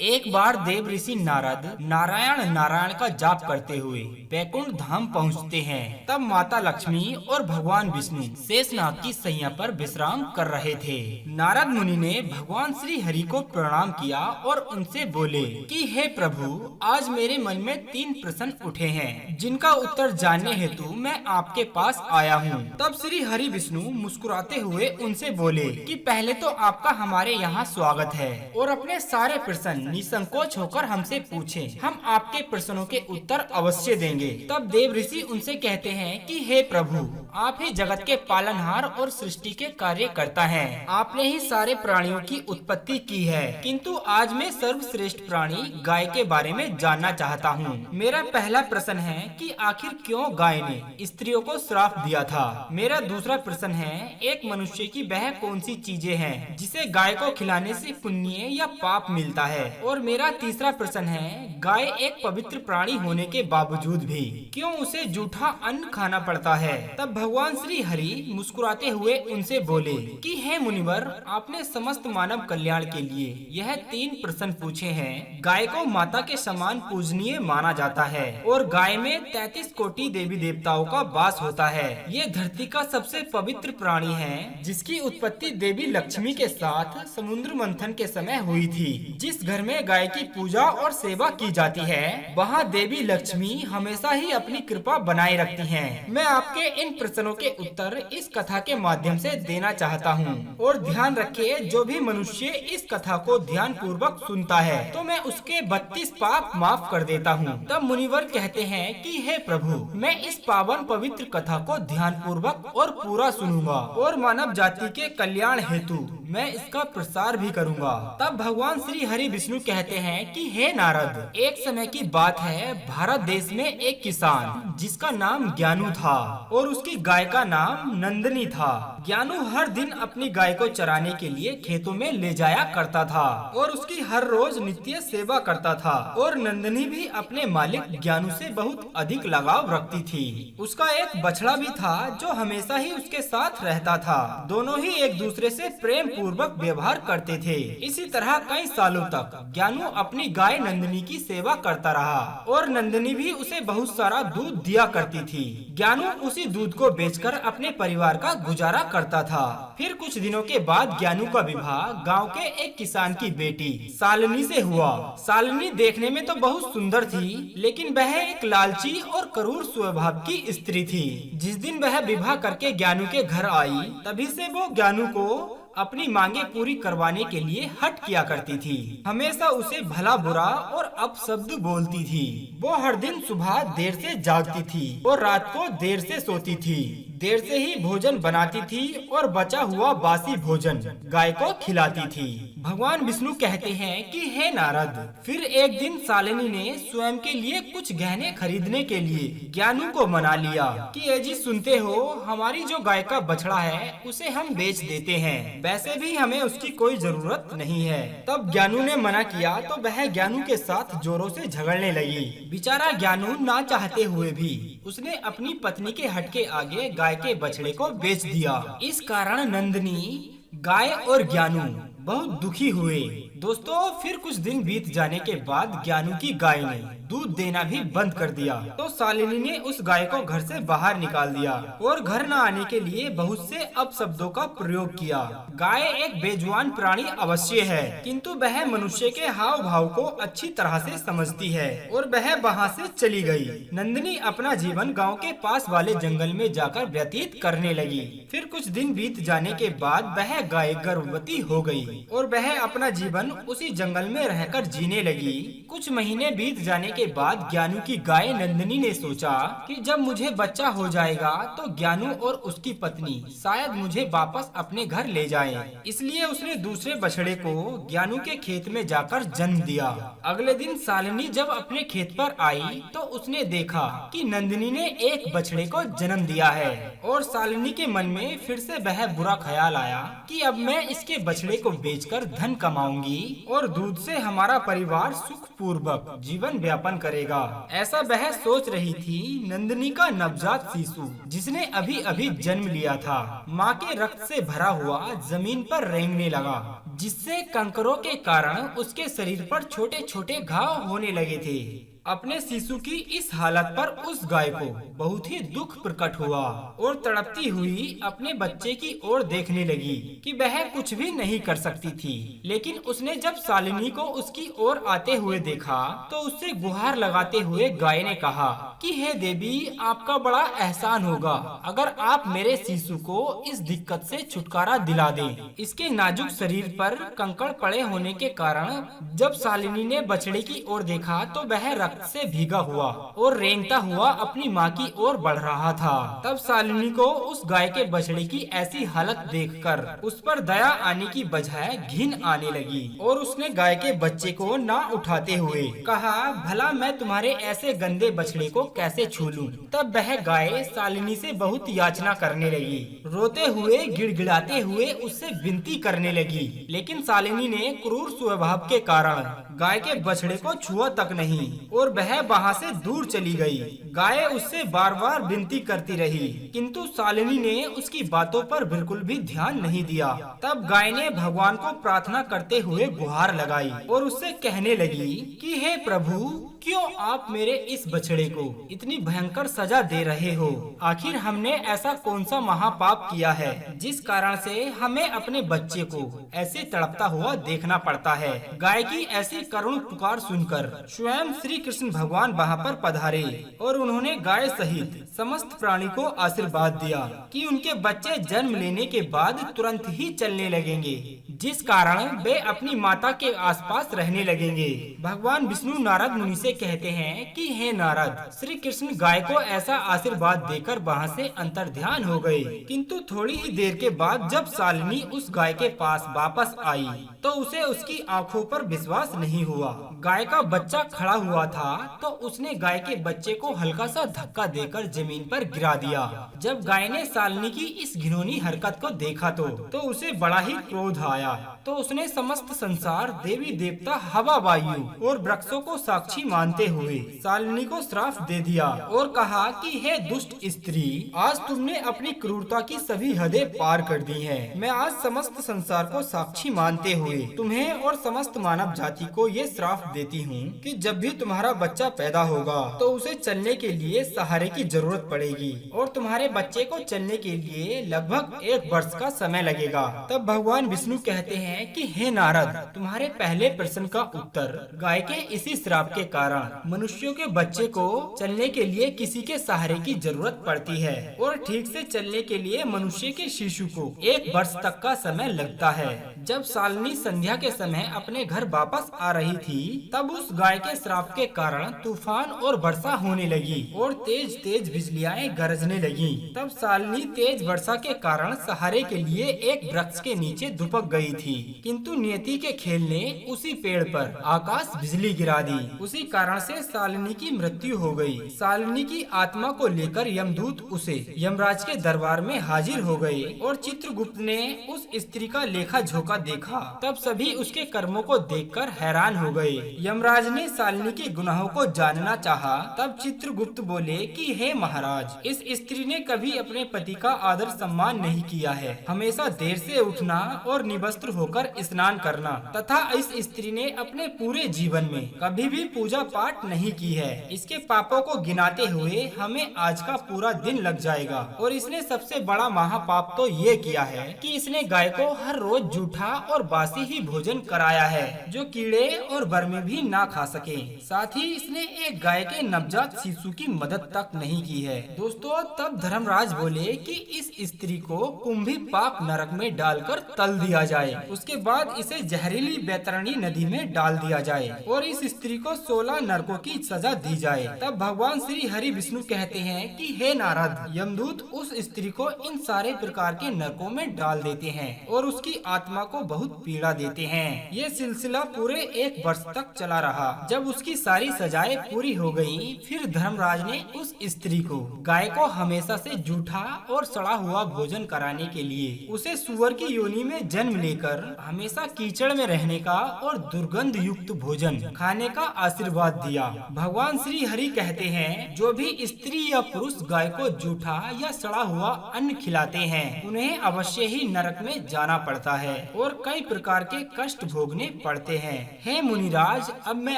एक बार देव ऋषि नारद नारायण नारायण का जाप करते हुए वैकुंठ धाम पहुँचते हैं। तब माता लक्ष्मी और भगवान विष्णु शेषनाग की सैया पर विश्राम कर रहे थे। नारद मुनि ने भगवान श्री हरि को प्रणाम किया और उनसे बोले कि हे प्रभु, आज मेरे मन में 3 प्रश्न उठे हैं, जिनका उत्तर जानने हेतु मैं आपके पास आया हूँ। तब श्री हरि विष्णु मुस्कुराते हुए उनसे बोले कि पहले तो आपका हमारे यहाँ स्वागत है और अपने सारे प्रश्न निसंकोच होकर हमसे पूछें, हम आपके प्रश्नों के उत्तर अवश्य देंगे। तब देव ऋषि उनसे कहते हैं कि हे प्रभु, आप ही जगत के पालनहार और सृष्टि के कार्य करता हैं। आपने ही सारे प्राणियों की उत्पत्ति की है, किंतु आज मैं सर्वश्रेष्ठ प्राणी गाय के बारे में जानना चाहता हूँ। मेरा पहला प्रश्न है कि आखिर क्यों गाय ने स्त्रियों को श्राप दिया था। मेरा दूसरा प्रश्न है, एक मनुष्य की वह कौन सी चीजें हैं जिसे गाय को खिलाने से पुण्य या पाप मिलता है। और मेरा तीसरा प्रश्न है, गाय एक पवित्र प्राणी होने के बावजूद भी क्यों उसे जूठा अन्न खाना पड़ता है। तब भगवान श्री हरि मुस्कुराते हुए उनसे बोले कि हे मुनिवर, आपने समस्त मानव कल्याण के लिए यह 3 प्रश्न पूछे हैं। गाय को माता के समान पूजनीय माना जाता है और गाय में 33 कोटि देवी देवताओं का वास होता है। ये धरती का सबसे पवित्र प्राणी है, जिसकी उत्पत्ति देवी लक्ष्मी के साथ समुद्र मंथन के समय हुई थी। जिस घर में गाय की पूजा और सेवा की जाती है, वहाँ देवी लक्ष्मी हमेशा ही अपनी कृपा बनाए रखती हैं। मैं आपके इन प्रश्नों के उत्तर इस कथा के माध्यम से देना चाहता हूँ। और ध्यान रखिए, जो भी मनुष्य इस कथा को ध्यान पूर्वक सुनता है तो मैं उसके 32 पाप माफ कर देता हूँ। तब मुनिवर कहते हैं कि हे प्रभु, मैं इस पावन पवित्र कथा को ध्यान पूर्वक और पूरा सुनूंगा और मानव जाति के कल्याण हेतु मैं इसका प्रसार भी करूंगा। तब भगवान श्री हरि विष्णु कहते हैं कि हे नारद, एक समय की बात है, भारत देश में एक किसान जिसका नाम ज्ञानू था और उसकी गाय का नाम नंदनी था। ज्ञानू हर दिन अपनी गाय को चराने के लिए खेतों में ले जाया करता था और उसकी हर रोज नित्य सेवा करता था। और नंदनी भी अपने मालिक ज्ञानू से बहुत अधिक लगाव रखती थी। उसका एक बछड़ा भी था जो हमेशा ही उसके साथ रहता था। दोनों ही एक दूसरे से प्रेम पूर्वक व्यवहार करते थे। इसी तरह कई सालों तक ज्ञानू अपनी गाय नंदनी की सेवा करता रहा और नंदनी भी उसे बहुत सारा दूध दिया करती थी। ज्ञानू उसी दूध को बेचकर अपने परिवार का गुजारा करता था। फिर कुछ दिनों के बाद ज्ञानू का विवाह गांव के एक किसान की बेटी शालिनी से हुआ। शालिनी देखने में तो बहुत सुंदर थी, लेकिन वह एक लालची और क्रूर स्वभाव की स्त्री थी। जिस दिन वह विवाह करके ज्ञानू के घर आई, तभी से वो ज्ञानू को अपनी मांगे पूरी करवाने के लिए हट किया करती थी। हमेशा उसे भला बुरा और अपशब्द बोलती थी। वो हर दिन सुबह देर से जागती थी और रात को देर से सोती थी। देर से ही भोजन बनाती थी और बचा हुआ बासी भोजन गाय को खिलाती थी। भगवान विष्णु कहते हैं कि हे नारद, फिर एक दिन शालिनी ने स्वयं के लिए कुछ गहने खरीदने के लिए ज्ञानू को मना लिया कि ये जी सुनते हो, हमारी जो गाय का बछड़ा है उसे हम बेच देते हैं, वैसे भी हमें उसकी कोई जरूरत नहीं है। तब ज्ञानू ने मना किया तो वह ज्ञानू के साथ जोरों से झगड़ने लगी। बेचारा ज्ञानू ना चाहते हुए भी उसने अपनी पत्नी के हट के आगे गाय के बछड़े को बेच दिया। इस कारण नंदनी, गाय और ज्ञानू बहुत दुखी हुए। दोस्तों, फिर कुछ दिन बीत जाने के बाद ज्ञानू की गाय ने दूध देना भी बंद कर दिया तो शालिनी ने उस गाय को घर से बाहर निकाल दिया और घर न आने के लिए बहुत से अपशब्दों का प्रयोग किया। गाय एक बेजुबान प्राणी अवश्य है, किंतु वह मनुष्य के हाव भाव को अच्छी तरह से समझती है और वह वहाँ से चली गई। नंदिनी अपना जीवन गाँव के पास वाले जंगल में जाकर व्यतीत करने लगी। फिर कुछ दिन बीत जाने के बाद वह गाय गर्भवती हो गई और वह अपना जीवन उसी जंगल में रहकर जीने लगी। कुछ महीने बीत जाने के बाद ज्ञानू की गाय नंदिनी ने सोचा कि जब मुझे बच्चा हो जाएगा तो ज्ञानू और उसकी पत्नी शायद मुझे वापस अपने घर ले जाएं। इसलिए उसने दूसरे बछड़े को ज्ञानू के खेत में जाकर जन्म दिया। अगले दिन शालिनी जब अपने खेत पर आई तो उसने देखा कि नंदिनी ने एक बछड़े को जन्म दिया है और शालिनी के मन में फिर से वह बुरा ख्याल आया कि अब मैं इसके बछड़े को बेचकर धन कमाऊंगी और दूध से हमारा परिवार सुख पूर्वक जीवन व्यापन करेगा। ऐसा वह सोच रही थी। नंदिनी का नवजात शिशु जिसने अभी अभी जन्म लिया था, माँ के रक्त से भरा हुआ जमीन पर रेंगने लगा, जिससे कंकरों के कारण उसके शरीर पर छोटे छोटे घाव होने लगे थे। अपने शिशु की इस हालत पर उस गाय को बहुत ही दुख प्रकट हुआ और तड़पती हुई अपने बच्चे की ओर देखने लगी कि वह कुछ भी नहीं कर सकती थी। लेकिन उसने जब शालिनी को उसकी ओर आते हुए देखा तो उससे गुहार लगाते हुए गाय ने कहा कि हे देवी, आपका बड़ा एहसान होगा अगर आप मेरे शिशु को इस दिक्कत से छुटकारा दिला दें। इसके नाजुक शरीर पर कंकड़ पड़े होने के कारण जब शालिनी ने बछड़े की ओर देखा तो वह रक्त से भीगा हुआ और रेंगता हुआ अपनी माँ की ओर बढ़ रहा था। तब शालिनी को उस गाय के बछड़े की ऐसी हालत देखकर उस पर दया आने की बजाय घिन आने लगी और उसने गाय के बच्चे को ना उठाते हुए कहा, भला मैं तुम्हारे ऐसे गंदे बछड़े को कैसे छू लूं? तब वह गाय शालिनी से बहुत याचना करने लगी, रोते हुए गिड़गिड़ाते हुए उससे विनती करने लगी। लेकिन शालिनी ने क्रूर स्वभाव के कारण गाय के बछड़े को छुआ तक नहीं और वह वहाँ से दूर चली गई। गाय उससे बार बार विनती करती रही, किंतु शालिनी ने उसकी बातों पर बिल्कुल भी ध्यान नहीं दिया। तब गाय ने भगवान को प्रार्थना करते हुए गुहार लगाई और उससे कहने लगी कि हे प्रभु, क्यों आप मेरे इस बछड़े को इतनी भयंकर सजा दे रहे हो? आखिर हमने ऐसा कौन सा महापाप किया है जिस कारण से हमें अपने बच्चे को ऐसे तड़पता हुआ देखना पड़ता है? गाय की ऐसी करुण पुकार सुनकर स्वयं श्री कृष्ण भगवान वहाँ पर पधारे और उन्होंने गाय सहित समस्त प्राणी को आशीर्वाद दिया कि उनके बच्चे जन्म लेने के बाद तुरंत ही चलने लगेंगे, जिस कारण वे अपनी माता के आसपास रहने लगेंगे। भगवान विष्णु नारद मुनि से कहते हैं कि हे नारद, श्री कृष्ण गाय को ऐसा आशीर्वाद देकर वहाँ से अंतर्ध्यान हो गए। किंतु थोड़ी ही देर के बाद जब शालिनी उस गाय के पास वापस आई तो उसे उसकी आंखों पर विश्वास नहीं हुआ। गाय का बच्चा खड़ा हुआ था तो उसने गाय के बच्चे को हल्का सा धक्का देकर जमीन पर गिरा दिया। जब गाय ने शालिनी की इस घिनौनी हरकत को देखा तो उसे बड़ा ही क्रोध आया। तो उसने समस्त संसार, देवी देवता, हवा, वायु और वृक्षों को साक्षी मानते हुए शालिनी को श्राप दे दिया और कहा कि हे दुष्ट स्त्री, आज तुमने अपनी क्रूरता की सभी हदें पार कर दी हैं। मैं आज समस्त संसार को साक्षी मानते हुए तुम्हें और समस्त मानव जाति को ये श्राप देती हूँ कि जब भी तुम्हारा बच्चा पैदा होगा तो उसे चलने के लिए सहारे की जरूरत पड़ेगी और तुम्हारे बच्चे को चलने के लिए लगभग 1 वर्ष का समय लगेगा। तब भगवान विष्णु कहते हैं कि हे नारद, तुम्हारे पहले प्रश्न का उत्तर गाय के इसी श्राप के कारण मनुष्यों के बच्चे को चलने के लिए किसी के सहारे की जरूरत पड़ती है और ठीक से चलने के लिए मनुष्य के शिशु को 1 वर्ष तक का समय लगता है। जब शालिनी संध्या के समय अपने घर वापस आ रही थी तब उस गाय के श्राप के कारण तूफान और वर्षा होने लगी और तेज तेज बिजलियां गरजने लगी। तब शालिनी तेज वर्षा के कारण सहारे के लिए एक वृक्ष के नीचे दुबक गई थी, किंतु नियति के खेल ने उसी पेड़ पर आकाश बिजली गिरा दी। उसी कारण से शालिनी की मृत्यु हो गई। शालिनी की आत्मा को लेकर यमदूत उसे यमराज के दरबार में हाजिर हो गए और चित्रगुप्त ने उस स्त्री का लेखा झोंका देखा। तब सभी उसके कर्मों को देखकर हैरान हो गए। यमराज ने शालिनी के गुनाहों को जानना चाहा। तब चित्रगुप्त बोले कि हे महाराज, इस स्त्री ने कभी अपने पति का आदर सम्मान नहीं किया है। हमेशा देर से उठना और निवस्त्र होकर स्नान करना तथा इस स्त्री ने अपने पूरे जीवन में कभी भी पूजा पाठ नहीं की है। इसके पापों को गिनाते हुए हमें आज का पूरा दिन लग जाएगा। और इसने सबसे बड़ा महापाप तो ये किया है कि इसने गाय को हर रोज जूठा और बासी ही भोजन कराया है जो कीड़े और वर्मी भी ना खा सके। साथ ही इसने एक गाय के नवजात शिशु की मदद तक नहीं की है। दोस्तों, तब धर्मराज बोले कि इस स्त्री को कुंभी पाप नरक में डालकर तल दिया जाए। उसके बाद इसे जहरीली बैतरणी नदी में डाल दिया जाए और इस स्त्री को 16 नरकों की सजा दी जाए। तब भगवान श्री हरि विष्णु कहते हैं कि हे नारद, यमदूत उस स्त्री को इन सारे प्रकार के नरकों में डाल देते हैं और उसकी आत्मा को बहुत पीड़ा देते हैं। ये सिलसिला पूरे 1 वर्ष तक चला रहा। जब उसकी सारी सजाएं पूरी हो गयी, फिर धर्मराज ने उस स्त्री को गाय को हमेशा से जूठा और सड़ा हुआ भोजन कराने के लिए उसे सुअर की योनि में जन्म लेकर हमेशा कीचड़ में रहने का और दुर्गंध युक्त भोजन खाने का आशीर्वाद दिया। भगवान श्री हरि कहते हैं, जो भी स्त्री या पुरुष गाय को जूठा या सड़ा हुआ अन्न खिलाते हैं, उन्हें अवश्य ही नरक में जाना पड़ता है और कई प्रकार के कष्ट भोगने पड़ते हैं। हे मुनिराज, अब मैं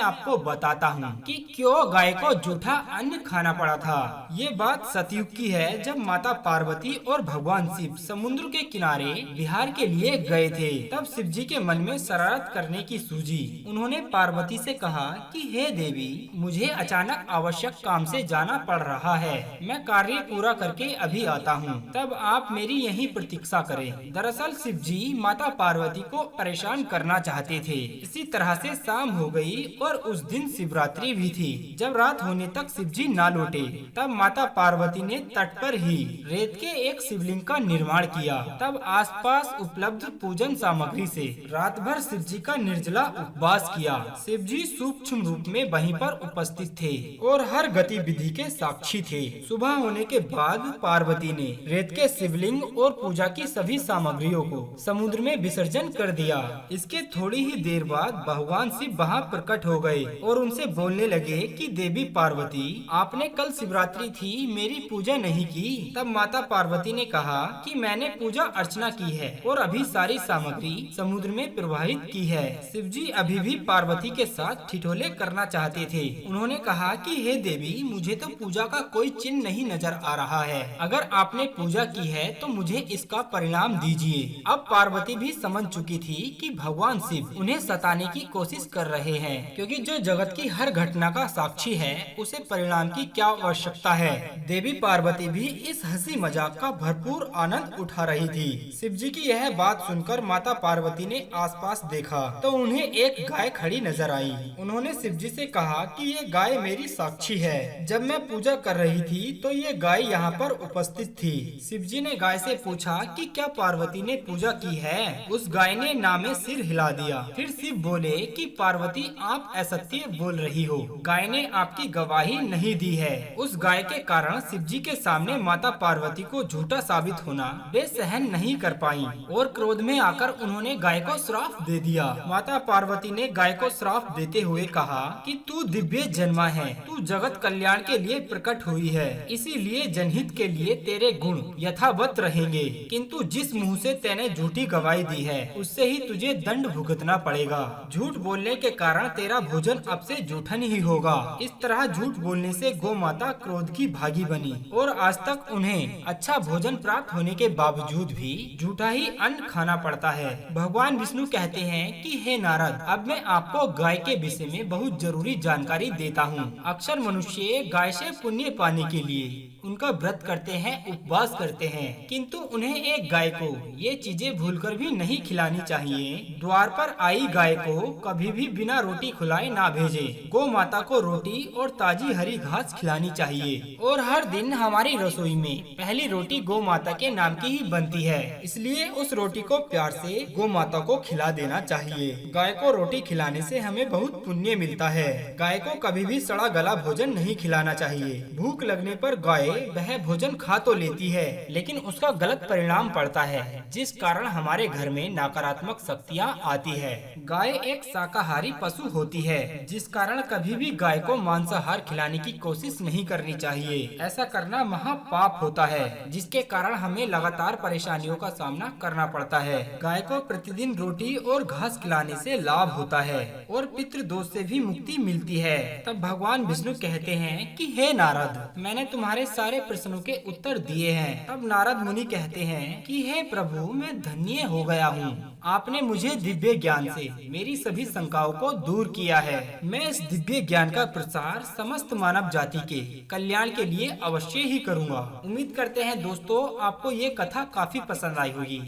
आपको बताता हूँ कि क्यों गाय को जूठा अन्न खाना पड़ा था। ये बात सतयुग की है, जब माता पार्वती और भगवान शिव समुद्र के किनारे विहार के लिए गए थे। तब शिव जी के मन में शरारत करने की सूझी। उन्होंने पार्वती से कहा कि हे देवी, मुझे अचानक आवश्यक काम से जाना पड़ रहा है, मैं कार्य पूरा करके अभी आता हूँ, तब आप मेरी यहीं प्रतीक्षा करें। दरअसल शिव जी माता पार्वती को परेशान करना चाहते थे। इसी तरह से शाम हो गई और उस दिन शिवरात्रि भी थी। जब रात होने तक शिव जी ना लौटे, तब माता पार्वती ने तट पर ही रेत के एक शिवलिंग का निर्माण किया। तब आसपास उपलब्ध पूजन सामग्री से रात भर शिव जी का निर्जला उपवास किया। शिव जी सूक्ष्म रूप में वहीं पर उपस्थित थे और हर गतिविधि के साक्षी थे। सुबह होने के बाद पार्वती ने रेत के शिवलिंग और पूजा की सभी सामग्रियों को समुद्र में विसर्जन कर दिया। इसके थोड़ी ही देर बाद भगवान शिव वहाँ प्रकट हो गए और उनसे बोलने लगे कि देवी पार्वती, आपने कल शिवरात्रि थी, मेरी पूजा नहीं की। तब माता पार्वती ने कहा कि मैंने पूजा अर्चना की है और अभी सारी सामग्री समुद्र में प्रवाहित की है। शिव जी अभी भी पार्वती के साथ ठिठोले करना चाहते थे। उन्होंने कहा कि हे देवी, मुझे तो पूजा का कोई चिन्ह नहीं नजर आ रहा है। अगर आपने पूजा की है तो मुझे इसका परिणाम दीजिए। अब पार्वती भी समझ चुकी थी कि भगवान शिव उन्हें सताने की कोशिश कर रहे हैं, क्योंकि जो जगत की हर घटना का साक्षी है, उसे परिणाम की क्या आवश्यकता है। देवी पार्वती भी इस हंसी मजाक का भरपूर आनंद उठा रही थी। शिव जी की यह बात सुनकर माता पार्वती ने आसपास देखा तो उन्हें एक गाय खड़ी नजर आई। उन्होंने शिव जी से कहा कि ये गाय मेरी साक्षी है। जब मैं पूजा कर रही थी तो ये गाय यहाँ पर उपस्थित थी। शिव जी ने गाय से पूछा कि क्या पार्वती ने पूजा की है। उस गाय ने नामे सिर हिला दिया। फिर शिव बोले कि पार्वती, आप असत्य बोल रही हो, गाय ने आपकी गवाही नहीं दी है। उस गाय के कारण शिव जी के सामने माता पार्वती को झूठा साबित होना वे सहन नहीं कर पाई और क्रोध में आकर उन्होंने गाय को श्राप दे दिया। माता पार्वती ने गाय को श्राप देते हुए कहा कि तू दिव्य जन्मा है, तू जगत कल्याण के लिए प्रकट हुई है, इसीलिए जनहित के लिए तेरे गुण यथावत रहेंगे, किंतु जिस मुंह से तेने झूठी गवाही दी है उससे ही तुझे दंड भुगतना पड़ेगा। झूठ बोलने के कारण तेरा भोजन अब से जूठन ही होगा। इस तरह झूठ बोलने से गौ माता क्रोध की भागी बनी और आज तक उन्हें अच्छा भोजन प्राप्त होने के बावजूद भी झूठा ही अन्न खाना पड़ता है। भगवान विष्णु कहते हैं कि हे नारद, अब मैं आपको गाय के विषय में बहुत जरूरी जानकारी देता हूँ। अक्सर मनुष्य गाय से पुण्य पाने के लिए उनका व्रत करते हैं, उपवास करते हैं, किंतु उन्हें एक गाय को ये चीजें भूलकर भी नहीं खिलानी चाहिए। द्वार पर आई गाय को कभी भी बिना रोटी खुलाए ना भेजे। गौ माता को रोटी और ताजी हरी घास खिलानी चाहिए और हर दिन हमारी रसोई में पहली रोटी गौ माता के नाम की ही बनती है, इसलिए उस रोटी को प्यार से गौ माता को खिला देना चाहिए। गाय को रोटी खिलाने से हमें बहुत पुण्य मिलता है। गाय को कभी भी सड़ा गला भोजन नहीं खिलाना चाहिए। भूख लगने पर गाय वह भोजन खा तो लेती है, लेकिन उसका गलत परिणाम पड़ता है, जिस कारण हमारे घर में नकारात्मक शक्तियाँ आती है। गाय एक शाकाहारी पशु होती है, जिस कारण कभी भी गाय को मांसाहार खिलाने की कोशिश नहीं करनी चाहिए। ऐसा करना महापाप होता है, जिसके कारण हमें लगातार परेशानियों का सामना करना पड़ता है। गाय को प्रतिदिन रोटी और घास खिलाने से लाभ होता है और पितृ दोष से भी मुक्ति मिलती है। तब भगवान विष्णु कहते हैं कि हे नारद, मैंने तुम्हारे सारे प्रश्नों के उत्तर दिए हैं। तब नारद मुनि कहते हैं कि हे प्रभु, मैं धन्य हो गया हूँ। आपने मुझे दिव्य ज्ञान से मेरी सभी शंकाओं को दूर किया है। मैं इस दिव्य ज्ञान का प्रसार समस्त मानव जाति के कल्याण के लिए अवश्य ही करूँगा। उम्मीद करते हैं दोस्तों, आपको ये कथा काफी पसंद आई होगी।